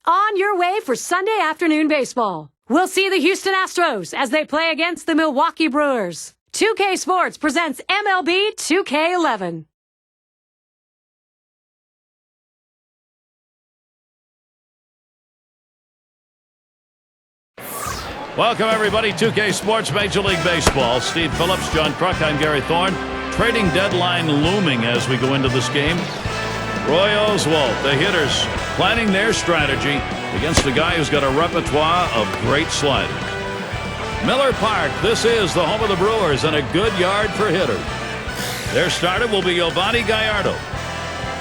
on your way for Sunday afternoon baseball. We'll see the Houston Astros as they play against the Milwaukee Brewers. 2K Sports presents MLB 2K11. Welcome, everybody. 2K Sports, Major League Baseball. Steve Phillips, John Kruk, I'm Gary Thorne. Trading deadline looming as we go into this game. Roy Oswalt, the hitters, planning their strategy against a guy who's got a repertoire of great sliders. Miller Park, this is the home of the Brewers and a good yard for hitters. Their starter will be Gallardo.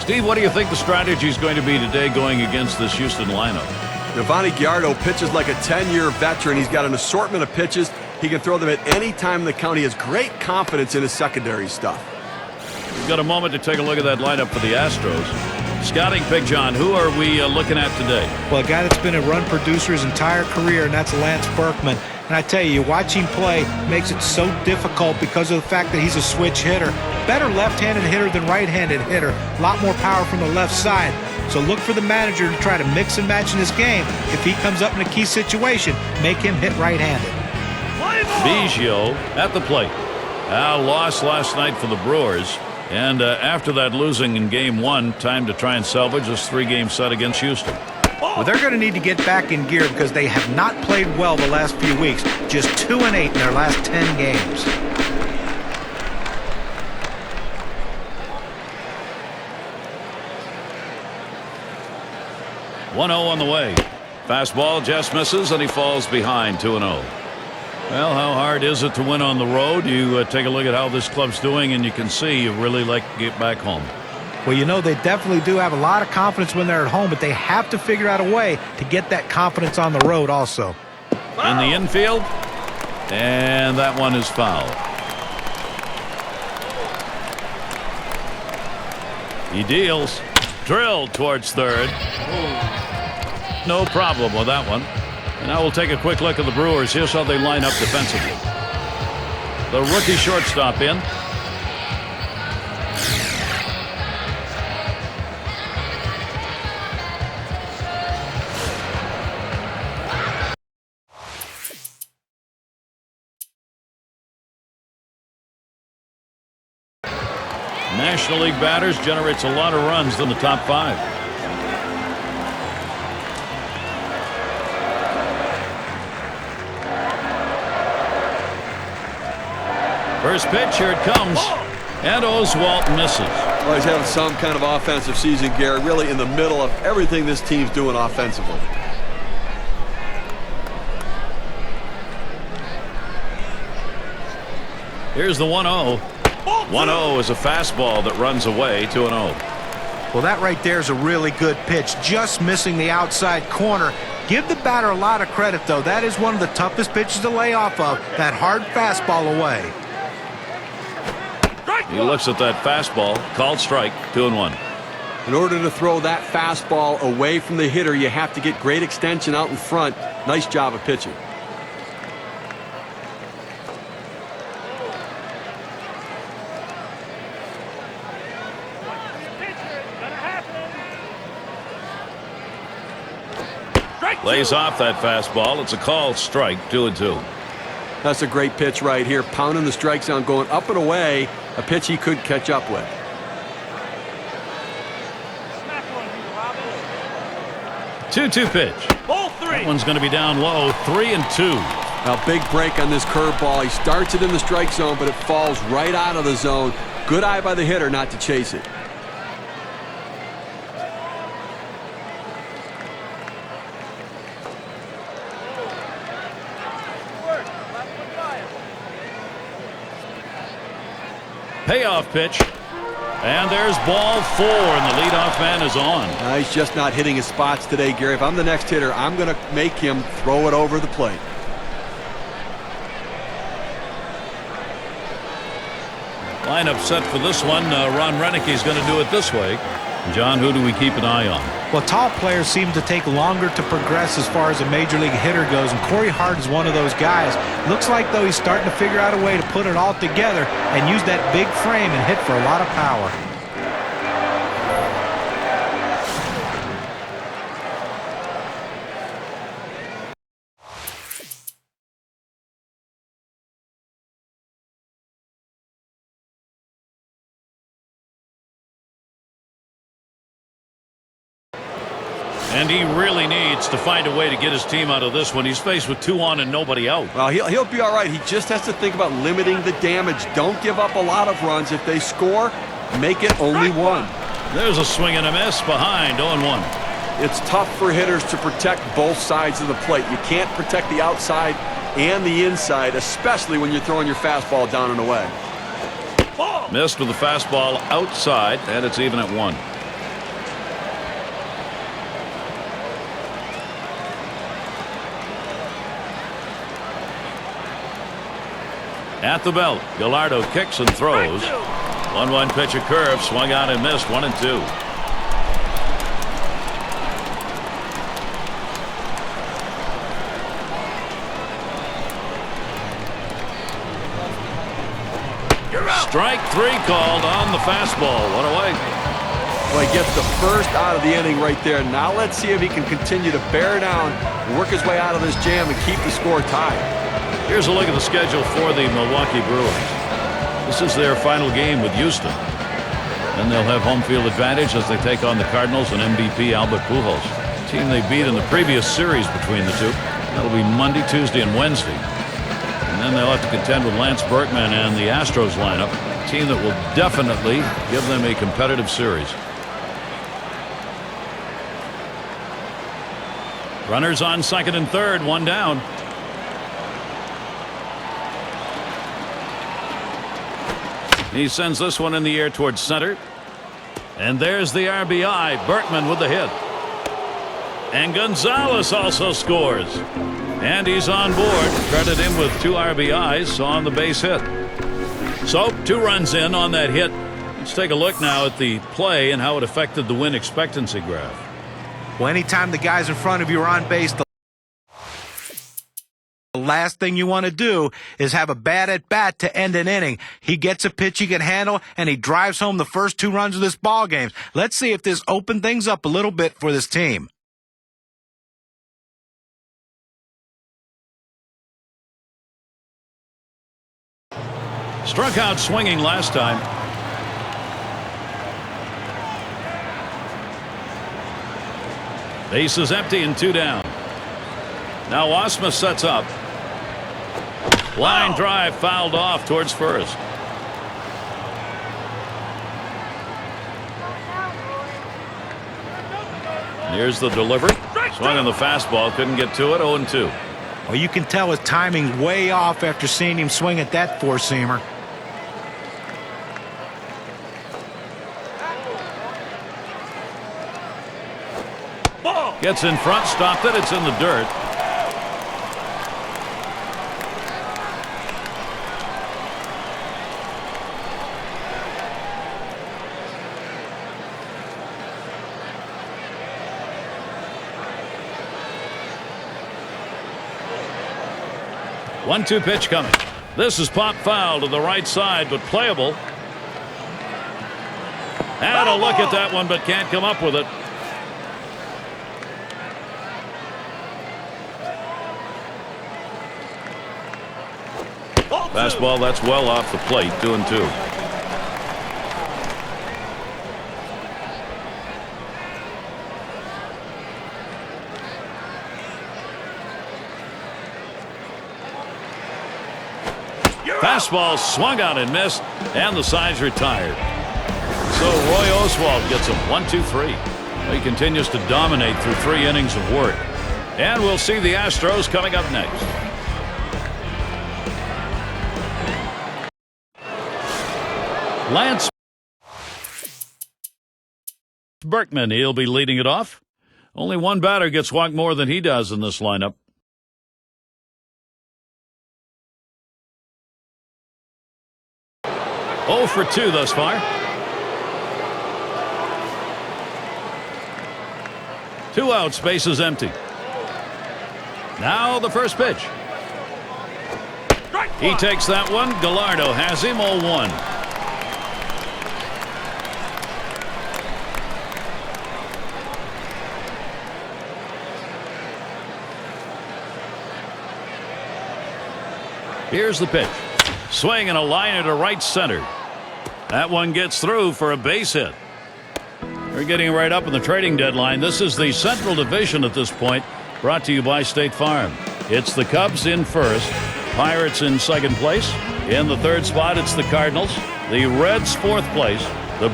Steve, what do you think the strategy is going to be today going against this Houston lineup? Gallardo pitches like a 10-year veteran. He's got an assortment of pitches. He can throw them at any time in the count. He has great confidence in his secondary stuff. We've got a moment to take a look at that lineup for the Astros. Scouting pick, John, who are we looking at today? Well, a guy that's been a run producer his entire career, and that's Lance Berkman. And I tell you, watching him play makes it so difficult because of the fact that he's a switch hitter. Better left-handed hitter than right-handed hitter. A lot more power from the left side. So look for the manager to try to mix and match in this game. If he comes up in a key situation, make him hit right-handed. Biggio at the plate. Lost last night for the Brewers. And after that losing in Game 1, time to try and salvage this 3-game set against Houston. Well, they're going to need to get back in gear because they have not played well the last few weeks. Just 2-8 in their last 10 games. One 0 on the way. Fastball just misses and he falls behind 2-0. Well, how hard is it to win on the road? You take a look at how this club's doing and you can see you really like to get back home. Well, you know, they definitely do have a lot of confidence when they're at home, but they have to figure out a way to get that confidence on the road also. In the infield, and that one is foul. He deals. Drilled towards third. No problem with that one. And now we'll take a quick look at the Brewers. Here's how they line up defensively. The rookie shortstop in. National League batters generates a lot of runs in the top 5. First pitch, here it comes, and Oswalt misses. Well, he's having some kind of offensive season, Gary, really in the middle of everything this team's doing offensively. Here's the 1-0. 1-0 is a fastball that runs away, 2-0. Well, that right there is a really good pitch, just missing the outside corner. Give the batter a lot of credit, though. That is one of the toughest pitches to lay off of, that hard fastball away. He looks at that fastball, called strike, 2-1. In order to throw that fastball away from the hitter, you have to get great extension out in front. Nice job of pitching. Lays off that fastball. It's a called strike, 2-2. That's a great pitch right here. Pounding the strike zone, going up and away. A pitch he could catch up with. Two-two pitch. That one's going to be down low, 3-2. Now, big break on this curveball. He starts it in the strike zone, but it falls right out of the zone. Good eye by the hitter not to chase it. Payoff pitch. And there's ball 4, and the leadoff man is on. He's just not hitting his spots today, Gary. If I'm the next hitter, I'm going to make him throw it over the plate. Lineup set for this one. Ron Renicke's going to do it this way. John, who do we keep an eye on? Well, tall players seem to take longer to progress as far as a major league hitter goes, and Corey Hart is one of those guys. Looks like, though, he's starting to figure out a way to put it all together and use that big frame and hit for a lot of power. And he really needs to find a way to get his team out of this one. He's faced with 2 on and nobody out. Well, he'll be all right. He just has to think about limiting the damage. Don't give up a lot of runs. If they score, make it only 1. There's a swing and a miss behind 0-1. It's tough for hitters to protect both sides of the plate. You can't protect the outside and the inside, especially when you're throwing your fastball down and away. Missed with the fastball outside, and it's even at 1. At the belt, Gallardo kicks and throws. 1-1 pitch, a curve, swung out and missed. 1-2. Strike 3 called on the fastball. 1 away. Well, he gets the first out of the inning right there. Now let's see if he can continue to bear down, work his way out of this jam, and keep the score tied. Here's a look at the schedule for the Milwaukee Brewers. This is their final game with Houston. Then they'll have home field advantage as they take on the Cardinals and MVP Albert Pujols, a team they beat in the previous series between the two. That'll be Monday, Tuesday, and Wednesday. And then they'll have to contend with Lance Berkman and the Astros lineup, a team that will definitely give them a competitive series. Runners on second and third, 1 down. He sends this one in the air towards center. And there's the RBI. Berkman with the hit. And Gonzalez also scores. And he's on board. Credit him with 2 RBIs on the base hit. So 2 runs in on that hit. Let's take a look now at the play and how it affected the win expectancy graph. Well, anytime the guys in front of you are on base, the last thing you want to do is have a bad at bat to end an inning. He gets a pitch he can handle, and he drives home the first 2 runs of this ball game. Let's see if this opens things up a little bit for this team. Struck out swinging last time. Base is empty and 2 down. Now Osma sets up. Line drive fouled off towards first. Here's the delivery. Swung on the fastball. Couldn't get to it. 0-2. Well, you can tell his timing's way off after seeing him swing at that 4-seamer. Gets in front, stopped it. It's in the dirt. One-two pitch coming. This is pop foul to the right side, but playable. Had a look at that one, but can't come up with it. Fastball, that's well off the plate. 2-2. Fastball swung out and missed, and the side's retired. So Roy Oswalt gets him 1-2-3. He continues to dominate through 3 innings of work. And we'll see the Astros coming up next. Lance Berkman, he'll be leading it off. Only one batter gets walked more than he does in this lineup. Oh for 2 thus far. Two outs, base is empty. Now the first pitch. He takes that one. Gallardo has him. 0-1. Here's the pitch. Swing and a liner to right center. That one gets through for a base hit. We're getting right up in the trading deadline. This is the Central Division at this point, brought to you by State Farm. It's the Cubs in first, Pirates in second place. In the third spot, it's the Cardinals. The Reds, fourth place. The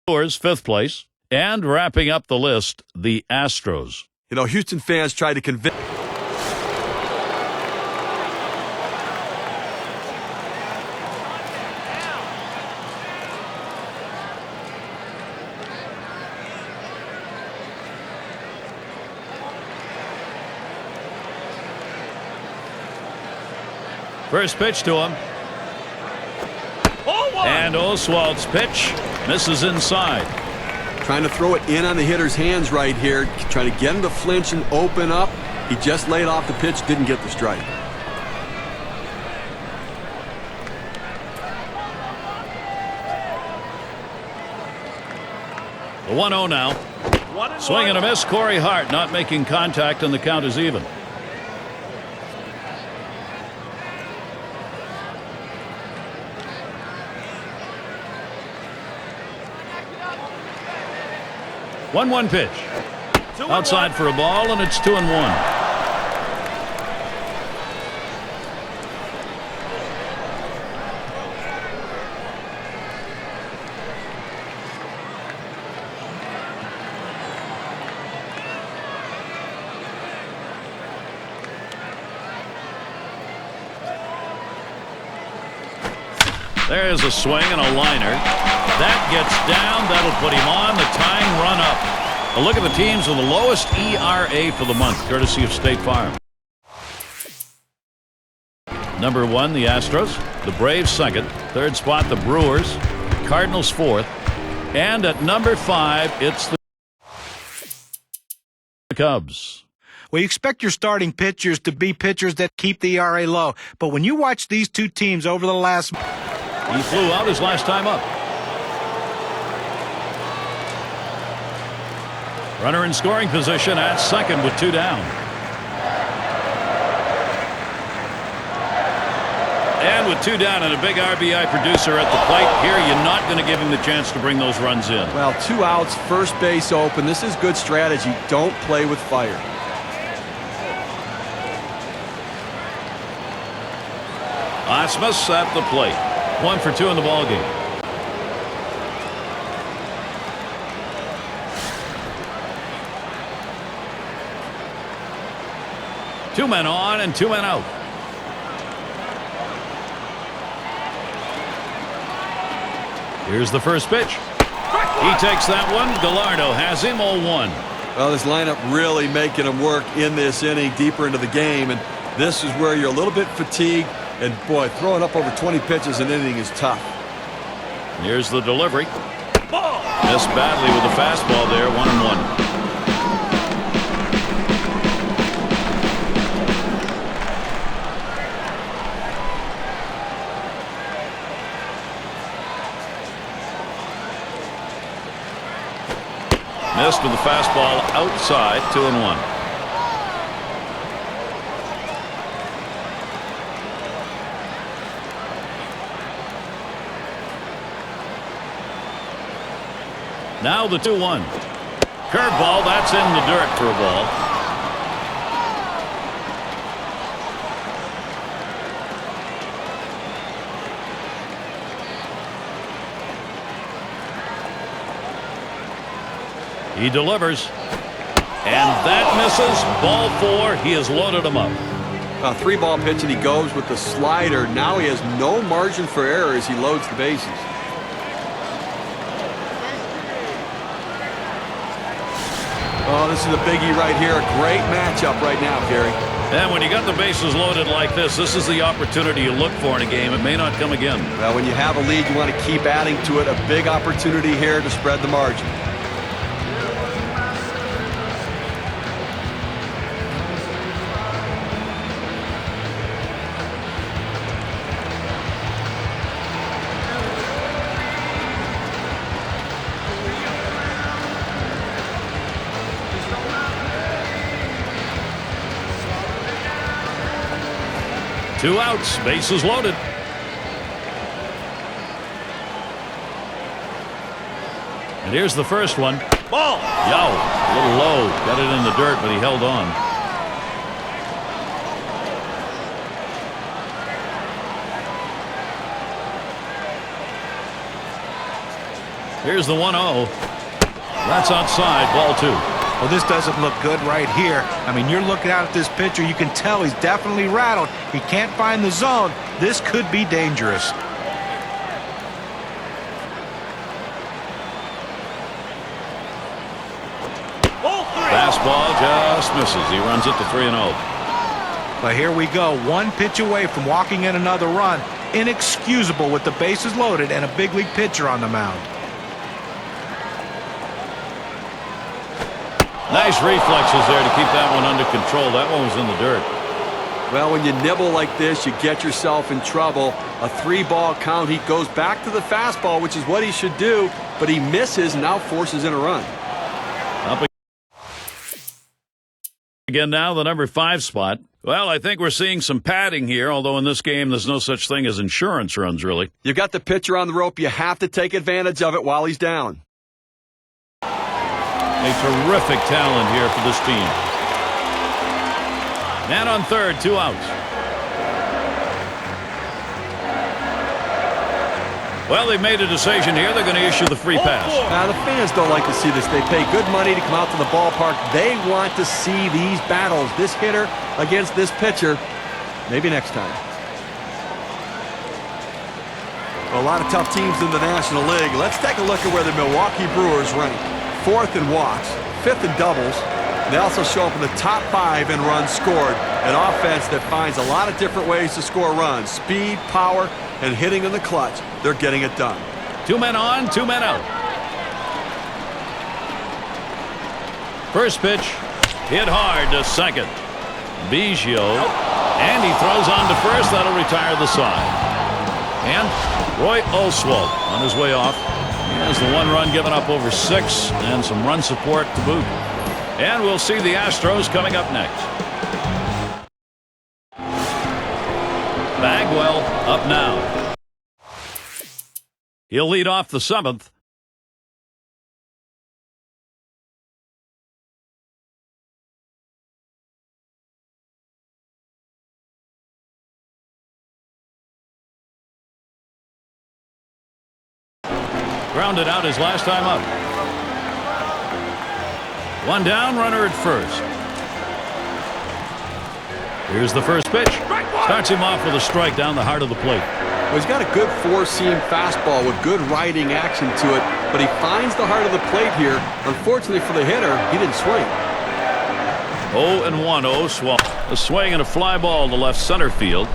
Brewers, fifth place. And wrapping up the list, the Astros. You know, Houston fans tried to convince... First pitch to him. And Oswalt's pitch misses inside. Trying to throw it in on the hitter's hands right here. Trying to get him to flinch and open up. He just laid off the pitch, didn't get the strike. The 1-0 now. Swing and a miss. Corey Hart not making contact, and the count is even. One pitch. Outside for a ball, and it's 2-1. There's a swing and a liner. That gets down. That'll put him on. The tying run up. A look at the teams with the lowest ERA for the month, courtesy of State Farm. Number 1, the Astros. The Braves second. Third spot, the Brewers. Cardinals fourth. And at number 5, it's the Cubs. Well, you expect your starting pitchers to be pitchers that keep the ERA low. But when you watch these two teams over the last... He flew out his last time up. Runner in scoring position at second with 2 down. And with 2 down and a big RBI producer at the plate, here you're not going to give him the chance to bring those runs in. Well, 2 outs, first base open. This is good strategy. Don't play with fire. Osmus at the plate. 1 for 2 in the ballgame. Two men on and 2 men out. Here's the first pitch. He takes that one. Gallardo has him 0-1. Well, this lineup really making him work in this inning, deeper into the game, and this is where you're a little bit fatigued. And boy, throwing up over 20 pitches an inning is tough. Here's the delivery. Missed badly with the fastball there. 1-1. Missed with the fastball outside. 2-1. Now the 2-1. Curveball, that's in the dirt for a ball. He delivers. And that misses. Ball 4. He has loaded him up. 3-ball pitch, and he goes with the slider. Now he has no margin for error as he loads the bases. Oh, this is a biggie right here. A great matchup right now, Gary. And when you got the bases loaded like this is the opportunity you look for in a game. It may not come again. Well, when you have a lead, you want to keep adding to it. A big opportunity here to spread the margin. Two outs, bases loaded. And here's the first one. Ball! Yow, a little low. Got it in the dirt, but he held on. Here's the 1-0. That's outside, ball 2. Well, this doesn't look good right here. I mean, you're looking out at this pitcher. You can tell he's definitely rattled. He can't find the zone. This could be dangerous. Fastball just misses. He runs it to 3-0. But here we go. One pitch away from walking in another run. Inexcusable with the bases loaded and a big league pitcher on the mound. Nice reflexes there to keep that one under control. That one was in the dirt. Well, when you nibble like this, you get yourself in trouble. A 3-ball count. He goes back to the fastball, which is what he should do, but he misses and now forces in a run. Up again now, the number 5 spot. Well, I think we're seeing some padding here, although in this game there's no such thing as insurance runs, really. You've got the pitcher on the rope. You have to take advantage of it while he's down. A terrific talent here for this team. Man on third, 2 outs. Well, they've made a decision here. They're going to issue the free pass. Now, the fans don't like to see this. They pay good money to come out to the ballpark. They want to see these battles. This hitter against this pitcher. Maybe next time. Well, a lot of tough teams in the National League. Let's take a look at where the Milwaukee Brewers rank. 4th in walks, 5th in doubles. They also show up in the top 5 in runs scored. An offense that finds a lot of different ways to score runs. Speed, power, and hitting in the clutch. They're getting it done. 2 men on, 2 men out. First pitch, hit hard to second. Biggio, and he throws on to first. That'll retire the side. And Roy Oswalt on his way off. He has the 1 run given up over 6 and some run support to boot. And we'll see the Astros coming up next. Bagwell up now. He'll lead off the 7th. Grounded out his last time up. 1 down, runner at first. Here's the first pitch. Starts him off with a strike down the heart of the plate. Well, he's got a good 4-seam fastball with good riding action to it, but he finds the heart of the plate here. Unfortunately for the hitter, he didn't swing. 0-1, Oswalt. A swing and a fly ball to left center field.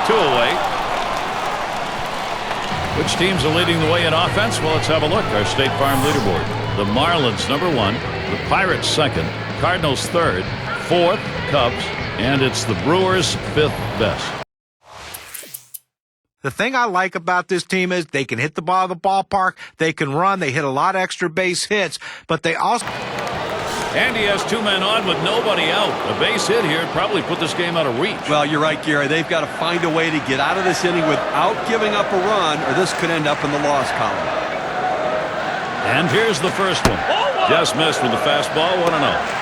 Two away. Which teams are leading the way in offense? Well, let's have a look. Our State Farm leaderboard. The Marlins, number 1. The Pirates, 2nd. Cardinals, 3rd. 4th, Cubs. And it's the Brewers, 5th best. The thing I like about this team is they can hit the ball at the ballpark. They can run. They hit a lot of extra base hits. But they also... And he has 2 men on with nobody out. A base hit here probably put this game out of reach. Well, you're right, Gary. They've got to find a way to get out of this inning without giving up a run, or this could end up in the loss column. And here's the first one. Just missed with the fastball, 1-0.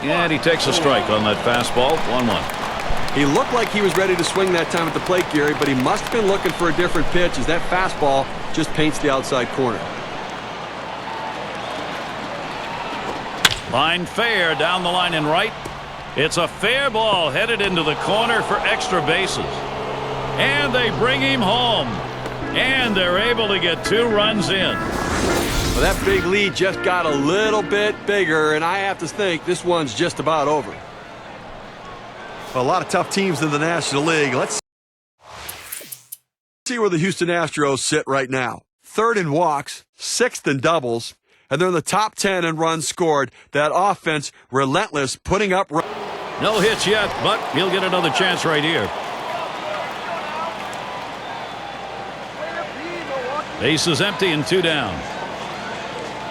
And he takes a strike on that fastball, 1-1. He looked like he was ready to swing that time at the plate, Gary, but he must have been looking for a different pitch as that fastball just paints the outside corner. Line fair down the line and right. It's a fair ball headed into the corner for extra bases. And they bring him home. And they're able to get 2 runs in. Well, that big lead just got a little bit bigger, and I have to think this one's just about over. Well, a lot of tough teams in the National League. Let's see where the Houston Astros sit right now. 3rd in walks, 6th in doubles, and they're in the top 10 in runs scored. That offense, relentless, putting up runs. No hits yet, but he'll get another chance right here. Base is empty and 2 down.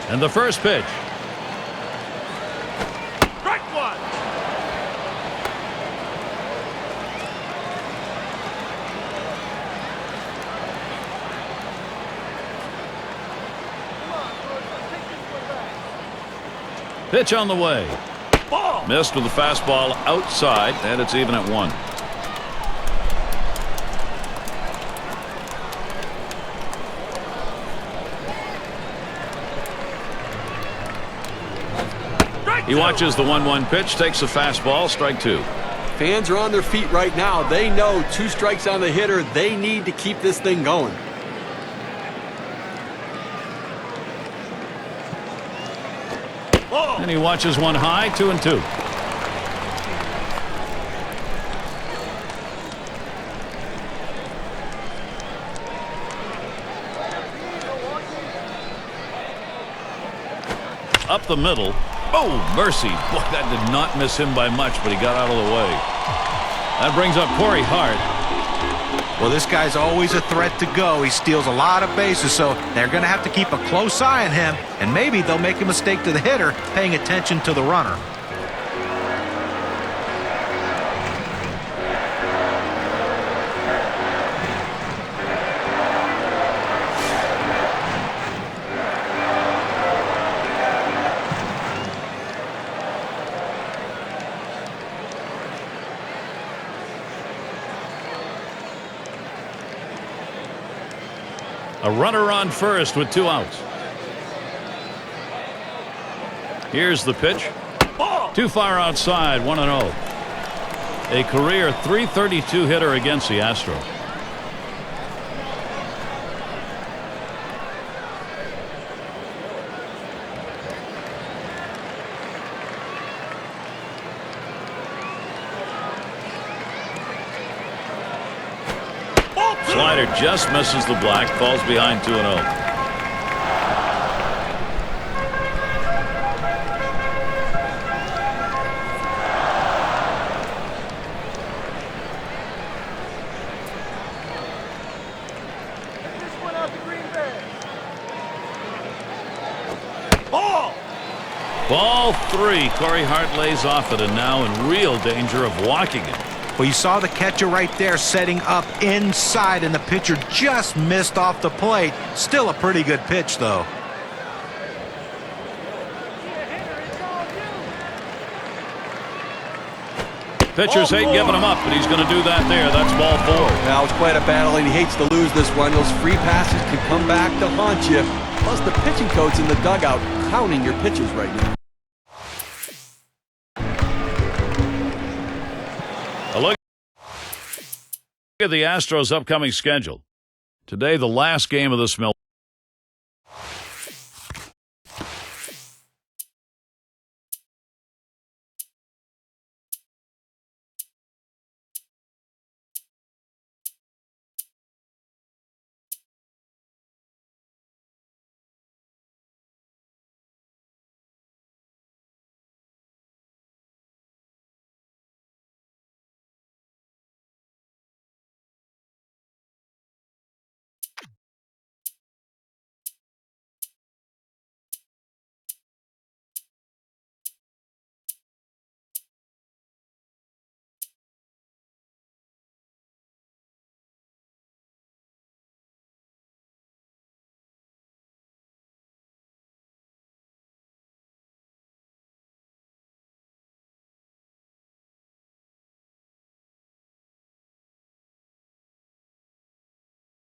And the first pitch. Strike one. Pitch on the way. Ball. Missed with the fastball outside, and it's even at 1. He watches the 1-1 pitch, takes a fastball, strike 2. Fans are on their feet right now. They know 2 strikes on the hitter. They need to keep this thing going. And he watches one high, 2-2. Up the middle. Oh, mercy. Boy, that did not miss him by much, but he got out of the way. That brings up Corey Hart. Well, this guy's always a threat to go. He steals a lot of bases, so they're going to have to keep a close eye on him, and maybe they'll make a mistake to the hitter paying attention to the runner. A runner on first with 2 outs. Here's the pitch. Too far outside, 1-0. A career .332 hitter against the Astros. Slider just misses the black, falls behind 2-0. Ball 3. Corey Hart lays off it, and now in real danger of walking it. Well, you saw the catcher right there setting up inside, and the pitcher just missed off the plate. Still a pretty good pitch, though. Pitchers hate giving him up, but he's going to do that there. That's ball 4. Now it's quite a battle, and he hates to lose this one. Those free passes can come back to haunt you. Plus, the pitching coach in the dugout counting your pitches right now. A look at the Astros' upcoming schedule. Today, the last game of this